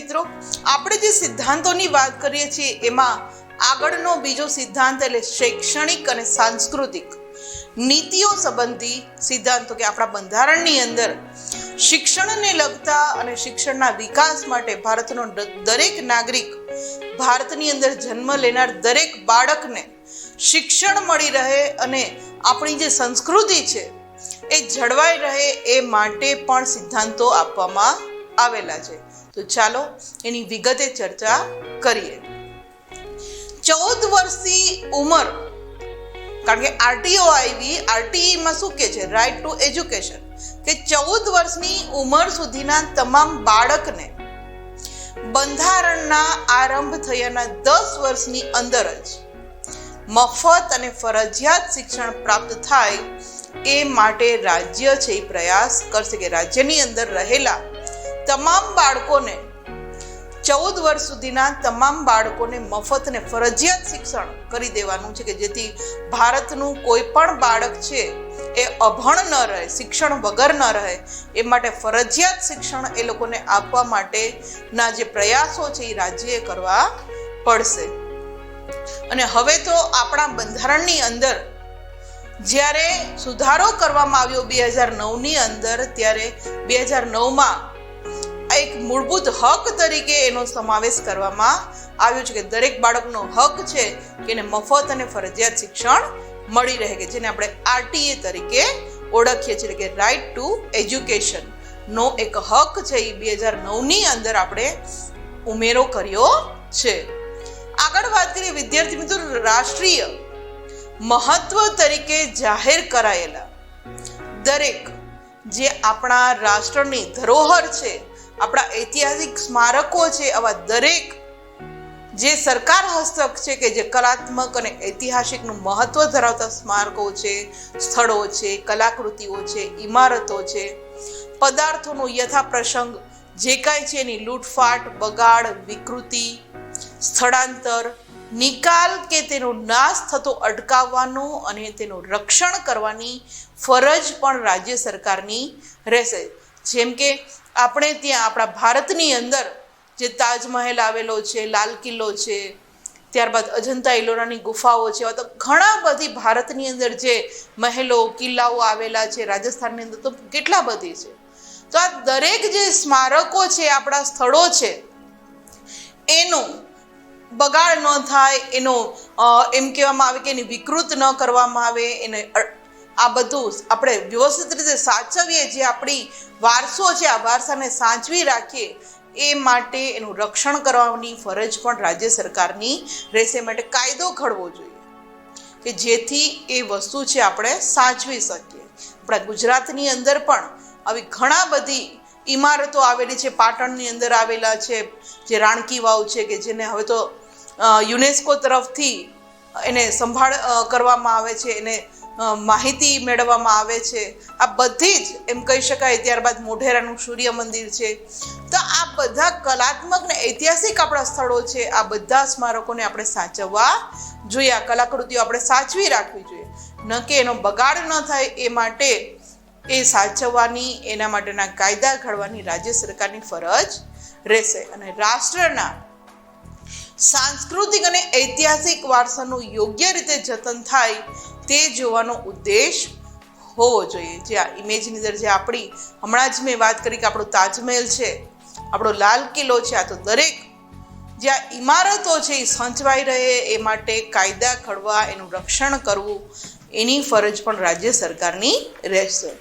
મિત્રો, આપણે જે સિદ્ધાંતોની વાત કરીએ છીએ એમાં આગળનો બીજો સિદ્ધાંત એટલે શૈક્ષણિક અને સાંસ્કૃતિક નીતિઓ સંબંધી સિદ્ધાંતો કે આપણા બંધારણની અંદર શિક્ષણને લગતા અને શિક્ષણના વિકાસ માટે ભારતનો દરેક નાગરિક, ભારતની અંદર જન્મ લેનાર દરેક બાળકને શિક્ષણ મળી રહે અને આપણી જે સંસ્કૃતિ છે એ જળવાઈ રહે એ માટે પણ સિદ્ધાંતો આપવામાં આવેલા છે. તો ચાલો એની વિગતે ચર્ચા કરીએ. 14 વર્ષની ઉંમર, કારણ કે આરટીઓ આવી, આરટીઈમાં શું કે છે, રાઇટ ટુ એજ્યુકેશન, કે 14 વર્ષની ઉંમર સુધીના તમામ બાળકને બંધારણના આરંભ થયાના 10 વર્ષની અંદર જ મફત અને ફરજિયાત શિક્ષણ પ્રાપ્ત થાય એ માટે રાજ્ય છે એ પ્રયાસ કરશે કે રાજ્યની અંદર રહેલા તમામ બાળકોને 14 વર્ષ સુધીના તમામ બાળકોને મફત અને ફરજિયાત શિક્ષણ કરી દેવાનું છે કે જેથી ભારતનું કોઈ પણ બાળક છે એ અભણ ન રહે, શિક્ષણ વગર ન રહે. એ માટે ફરજિયાત શિક્ષણ એ લોકોને આપવા માટેના જે પ્રયાસો છે એ રાજ્યએ કરવા પડશે. અને હવે તો આપણા બંધારણની અંદર જ્યારે સુધારો કરવામાં આવ્યો 2009ની અંદર, ત્યારે 2009માં એક મૂળભૂત હક તરીકે એનો સમાવેશ કરવામાં આવ્યો છે કે દરેક બાળકનો હક છે કે એને મફત અને ફરજિયાત શિક્ષણ મળી રહે, કે જેને આપણે આરટીએ તરીકે ઓળખીએ છીએ, કે રાઇટ ટુ એજ્યુકેશન નો એક હક છે એ 2009ની અંદર આપણે ઉમેરો કર્યો છે. આગળ વાત કરીએ વિદ્યાર્થી મિત્રો, રાષ્ટ્રીય મહત્વ તરીકે જાહેર કરાયેલા દરેક જે આપણા રાષ્ટ્રની ધરોહર છે, આપણા ઐતિહાસિક સ્મારકો છે, આવા દરેક જે સરકાર હસ્તક છે કે જે કલાત્મક અને ઐતિહાસિકનું મહત્વ ધરાવતા સ્મારકો છે, સ્થળો છે, કલાકૃતિઓ છે, ઇમારતો છે, પદાર્થોનો યથાપ્રસંગ જે કાંઈ છે એની લૂંટફાટ, બગાડ, વિકૃતિ, સ્થળાંતર, નિકાલ કે તેનો નાશ થતો અટકાવવાનો અને તેનું રક્ષણ કરવાની ફરજ પણ રાજ્ય સરકારની રહેશે. જેમ કે આપણે ત્યાં આપણા ભારતની અંદર જે તાજમહેલ આવેલો છે, લાલ કિલ્લો છે, ત્યારબાદ અજંતા ઇલોરાની ગુફાઓ છે, તો ઘણા બધી ભારતની અંદર જે મહેલો, કિલ્લાઓ આવેલા છે, રાજસ્થાનની અંદર તો કેટલા બધી છે. તો આ દરેક જે સ્મારકો છે, આપણા સ્થળો છે, એનો બગાડ ન થાય, એનો એમ કહેવામાં આવે કે એની વિકૃત ન કરવામાં આવે, એને આ બધું આપણે વ્યવસ્થિત રીતે સાચવીએ, જે આપણી વારસો છે આ વારસાને સાચવી રાખીએ એ માટે એનું રક્ષણ કરવાની ફરજ પણ રાજ્ય સરકારની રહેશે. માટે કાયદો ઘડવો જોઈએ કે જેથી એ વસ્તુ છે આપણે સાચવી શકીએ. આપણા ગુજરાતની અંદર પણ આવી ઘણા બધી ઇમારતો આવેલી છે, પાટણની અંદર આવેલા છે જે રાણકી વાવ છે કે જેને હવે તો યુનેસ્કો તરફથી એને સંભાળ કરવામાં આવે છે, એને માહિતી મેળવવામાં આવે છે. આ બધી જ એમ કહી શકાય. ત્યારબાદ મોઢેરાનું સૂર્ય મંદિર છે. તો આ બધા કલાત્મક ને ઐતિહાસિક આપણા સ્થળો છે, આ બધા સ્મારકોને આપણે સાચવવા જોઈએ, આ કલાકૃતિઓ આપણે સાચવી રાખવી જોઈએ, ન કે એનો બગાડ ન થાય એ માટે એ સાચવવાની, એના માટેના કાયદા ઘડવાની રાજ્ય સરકારની ફરજ રહેશે. અને રાષ્ટ્રના સાંસ્કૃતિક અને ઐતિહાસિક વારસાનું યોગ્ય રીતે જતન થાય તે જોવાનો ઉદ્દેશ હોવો જોઈએ. જે આ ઇમેજની અંદર જે આપણી હમણાં જ મેં વાત કરી કે આપણો તાજમહેલ છે, આપણો લાલ કિલ્લો છે, આ તો દરેક જે આ ઇમારતો છે એ સંચવાઈ રહે એ માટે કાયદા ઘડવા, એનું રક્ષણ કરવું, એની ફરજ પણ રાજ્ય સરકારની રહેશે.